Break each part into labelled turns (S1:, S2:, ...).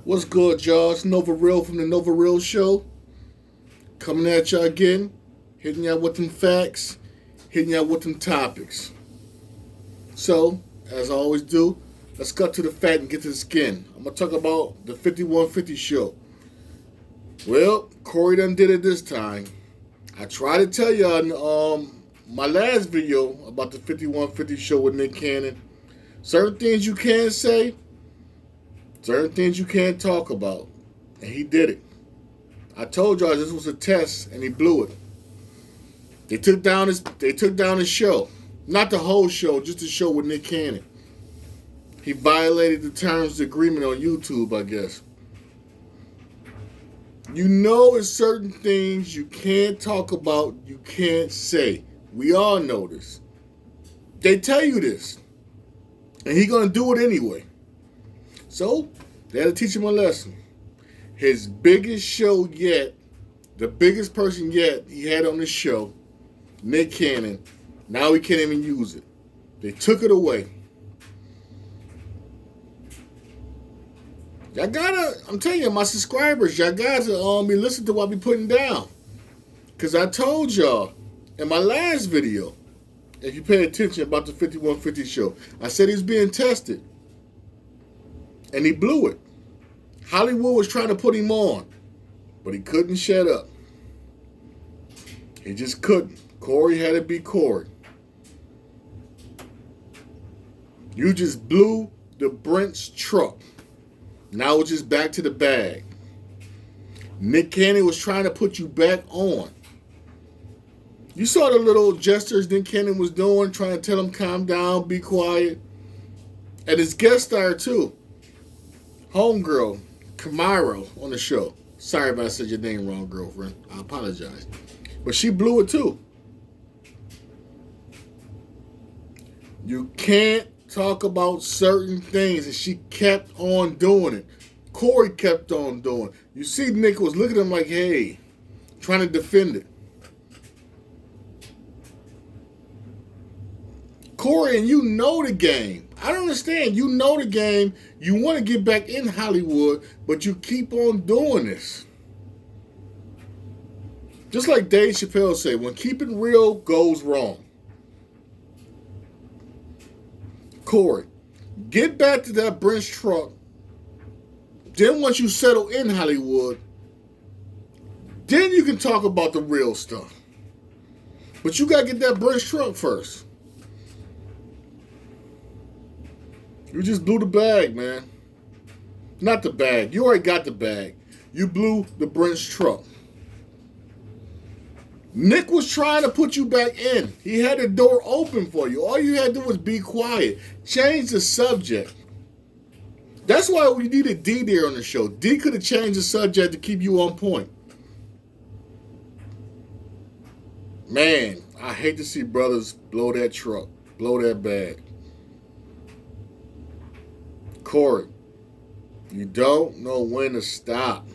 S1: What's good, y'all? It's Nova Real from the Nova Real Show. Coming at y'all again, hitting y'all with them facts, hitting y'all with them topics. So, as I always do, let's cut to the fat and get to the skin. I'm going to talk about the 5150 show. Well, Corey done did it this time. I tried to tell y'all in my last video about the 5150 show with Nick Cannon. Certain things you can't say, certain things you can't talk about. And he did it. I told y'all this was a test and he blew it. They took down his show. Not the whole show, just the show with Nick Cannon. He violated the terms of the agreement on YouTube, I guess. You know there's certain things you can't talk about, you can't say. We all know this. They tell you this. And he's going to do it anyway. So, they had to teach him a lesson. His biggest show yet, the biggest person yet he had on the show, Nick Cannon, now he can't even use it. They took it away. Y'all gotta, I'm telling you, my subscribers, y'all guys be listening to what I be putting down. Because I told y'all in my last video, if you pay attention about the 5150 show, I said he's being tested. And he blew it. Hollywood was trying to put him on, but he couldn't shut up. He just couldn't. Corey had to be Corey. You just blew the Brent's truck. Now it's just back to the bag. Nick Cannon was trying to put you back on. You saw the little gestures Nick Cannon was doing, trying to tell him calm down, be quiet. And his guest star too. Homegirl, Camaro on the show. Sorry if I said your name wrong, girlfriend. I apologize. But she blew it too. You can't talk about certain things, and she kept on doing it. Corey kept on doing it. You see Nick was looking at him like, hey, trying to defend it. Corey, and you know the game. I don't understand. You know the game. You want to get back in Hollywood, but you keep on doing this. Just like Dave Chappelle said, when keeping real goes wrong. Corey, get back to that Brent's truck. Then once you settle in Hollywood, then you can talk about the real stuff. But you got to get that Brent's truck first. You just blew the bag, man. Not the bag. You already got the bag. You blew the Brent's truck. Nick was trying to put you back in. He had the door open for you. All you had to do was be quiet. Change the subject. That's why we needed D there on the show. D could have changed the subject to keep you on point. Man, I hate to see brothers blow that truck, blow that bag. Corey, you don't know when to stop.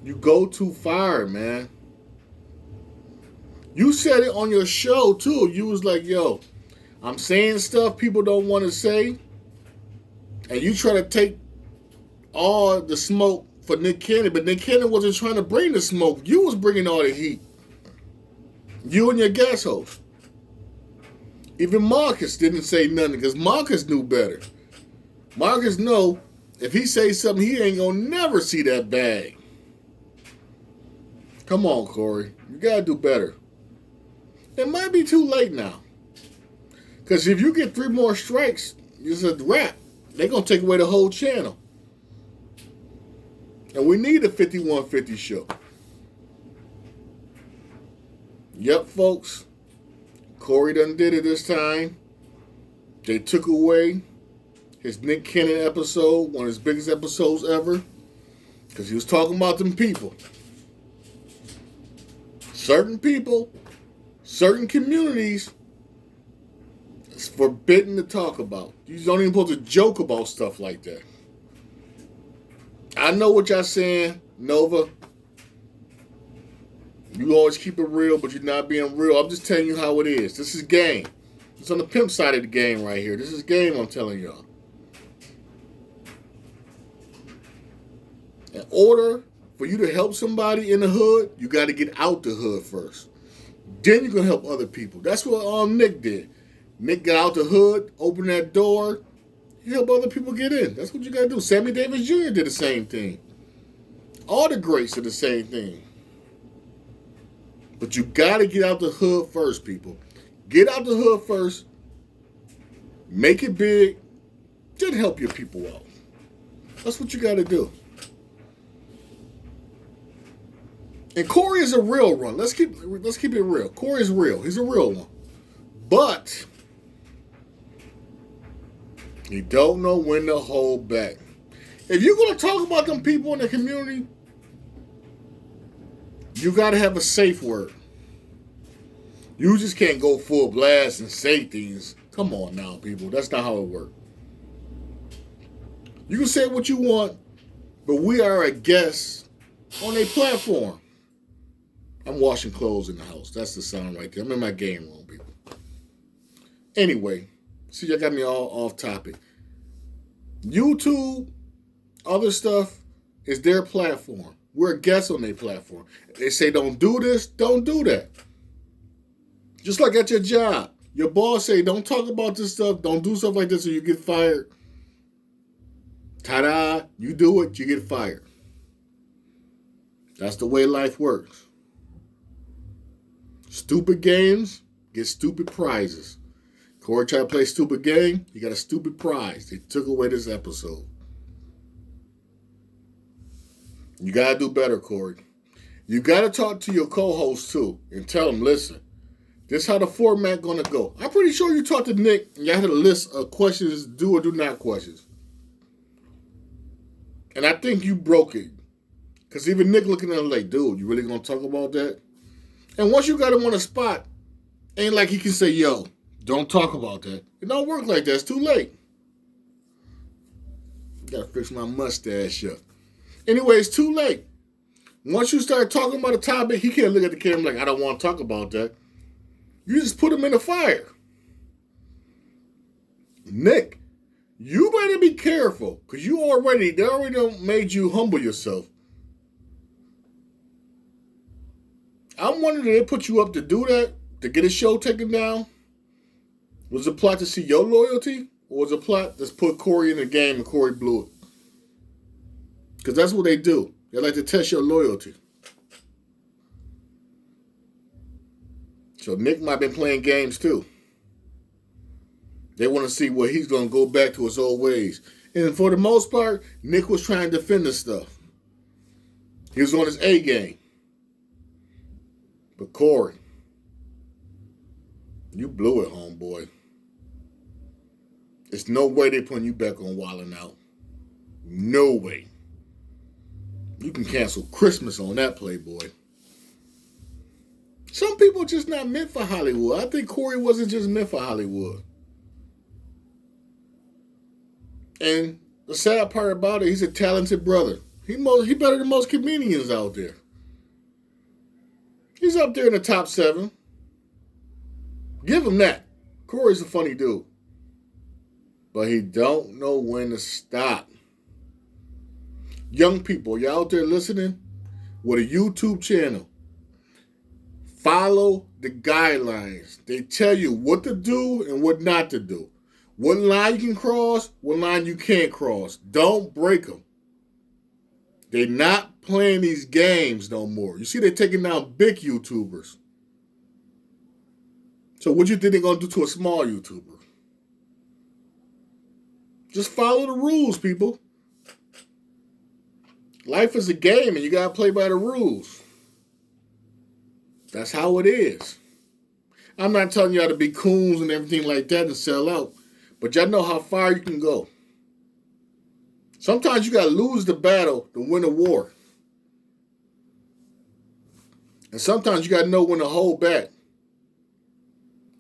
S1: You go too far, man. You said it on your show, too. You was like, yo, I'm saying stuff people don't want to say. And you try to take all the smoke for Nick Cannon. But Nick Cannon wasn't trying to bring the smoke. You was bringing all the heat. You and your guest host. Even Marcus didn't say nothing because Marcus knew better. Marcus know if he says something, he ain't going to never see that bag. Come on, Corey. You got to do better. It might be too late now. Because if you get 3 more strikes, it's a wrap. They're going to take away the whole channel. And we need a 5150 show. Yep, folks. Corey done did it this time. They took away his Nick Cannon episode, one of his biggest episodes ever. Because he was talking about them people. Certain people, certain communities, it's forbidden to talk about. You don't even supposed to joke about stuff like that. I know what y'all saying, Nova. You always keep it real, but you're not being real. I'm just telling you how it is. This is game. It's on the pimp side of the game right here. This is game I'm telling y'all. order for you to help somebody in the hood, you got to get out the hood first. Then you can help other people. That's what Nick did. Nick got out the hood, opened that door, he helped other people get in. That's what you got to do. Sammy Davis Jr. did the same thing. All the greats did the same thing. But you got to get out the hood first, people. Get out the hood first. Make it big. Then help your people out. That's what you got to do. And Corey is a real one. Let's keep it real. Corey is real. He's a real one. But he don't know when to hold back. If you're going to talk about them people in the community, you got to have a safe word. You just can't go full blast and say things. Come on now, people. That's not how it works. You can say what you want, but we are a guest on a platform. I'm washing clothes in the house. That's the sound right there. I'm in my game room, people. Anyway, see, y'all got me all off topic. YouTube, other stuff, is their platform. We're guests on their platform. They say don't do this, don't do that. Just like at your job. Your boss say don't talk about this stuff, don't do stuff like this or you get fired. Ta-da, you do it, you get fired. That's the way life works. Stupid games get stupid prizes. Corey tried to play stupid game, he got a stupid prize. They took away this episode. You got to do better, Corey. You got to talk to your co-host, too, and tell them, listen, this is how the format going to go. I'm pretty sure you talked to Nick, and you had a list of questions, do or do not questions. And I think you broke it. Because even Nick looking at him like, dude, you really going to talk about that? And once you got him on the spot, ain't like he can say, yo, don't talk about that. It don't work like that. It's too late. Got to fix my mustache up. Anyway, it's too late. Once you start talking about a topic, he can't look at the camera like, I don't want to talk about that. You just put him in the fire. Nick, you better be careful, because they already done made you humble yourself. I'm wondering, did they put you up to do that? To get a show taken down? Was it a plot to see your loyalty? Or was it a plot to put Corey in the game and Corey blew it? Because that's what they do. They like to test your loyalty. So Nick might have been playing games too. They want to see where he's going to go back to his old ways. And for the most part, Nick was trying to defend the stuff. He was on his A game. But Corey, you blew it, homeboy. There's no way they're putting you back on Wildin' Out. No way. You can cancel Christmas on that, Playboy. Some people are just not meant for Hollywood. I think Corey wasn't just meant for Hollywood. And the sad part about it, he's a talented brother. He better than most comedians out there. He's up there in the top 7. Give him that. Corey's a funny dude. But he don't know when to stop. Young people, you out there listening with a YouTube channel, follow the guidelines. They tell you what to do and what not to do. What line you can cross, what line you can't cross. Don't break them. They're not playing these games no more. You see, they're taking down big YouTubers. So what you think they're going to do to a small YouTuber? Just follow the rules, people. Life is a game, and you got to play by the rules. That's how it is. I'm not telling y'all to be coons and everything like that and sell out, but y'all know how far you can go. Sometimes you got to lose the battle to win a war. And sometimes you got to know when to hold back.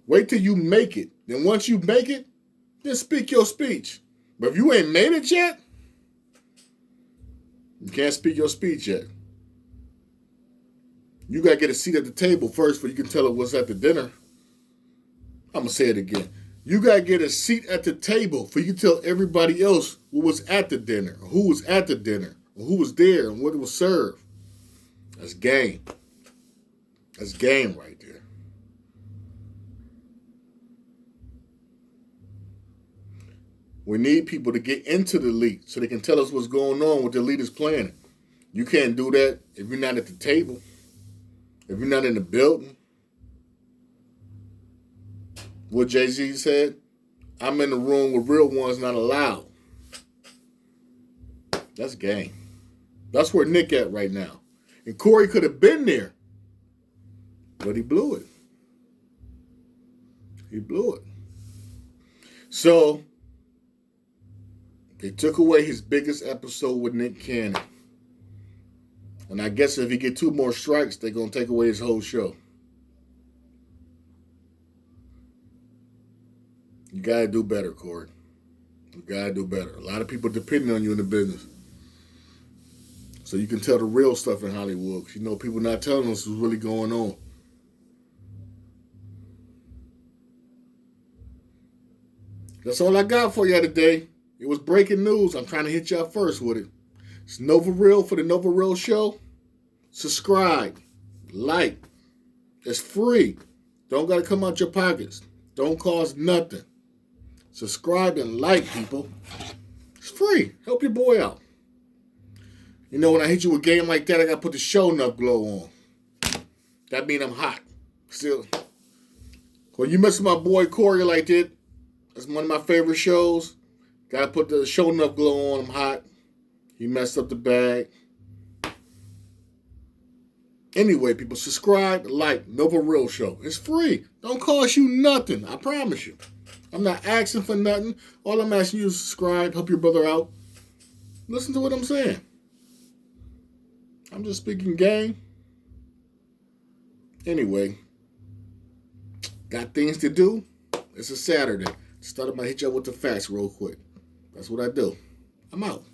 S1: Wait till you make it. Then once you make it, then speak your speech. But if you ain't made it yet, you can't speak your speech yet. You got to get a seat at the table first before you can tell her what's at the dinner. I'm going to say it again. You got to get a seat at the table before you can tell everybody else what was at the dinner, who was at the dinner, or who was there and what it was served. That's game. That's game right there. We need people to get into the elite so they can tell us what's going on with the elite is planning. You can't do that if you're not at the table, if you're not in the building. What Jay-Z said, I'm in the room with real ones not allowed. That's game. That's where Nick at right now. And Corey could have been there, but he blew it. He blew it. So, they took away his biggest episode with Nick Cannon. And I guess if he get 2 more strikes, they're going to take away his whole show. You got to do better, Corey. You got to do better. A lot of people depending on you in the business. So you can tell the real stuff in Hollywood. Because you know people not telling us what's really going on. That's all I got for y'all today. It was breaking news. I'm trying to hit y'all first with it. It's Nova Real for the Nova Real Show. Subscribe. Like. It's free. Don't got to come out your pockets. Don't cost nothing. Subscribe and like, people. It's free. Help your boy out. You know, when I hit you with a game like that, I got to put the show enough glow on. That means I'm hot. Still. When you mess with my boy Corey like that, that's one of my favorite shows. Got to put the show enough glow on. I'm hot. He messed up the bag. Anyway, people, subscribe, like, Nova Real Show. It's free. Don't cost you nothing. I promise you. I'm not asking for nothing. All I'm asking you is subscribe, help your brother out. Listen to what I'm saying. I'm just speaking game. Anyway, got things to do. It's a Saturday. Started by hit you up with the facts real quick. That's what I do. I'm out.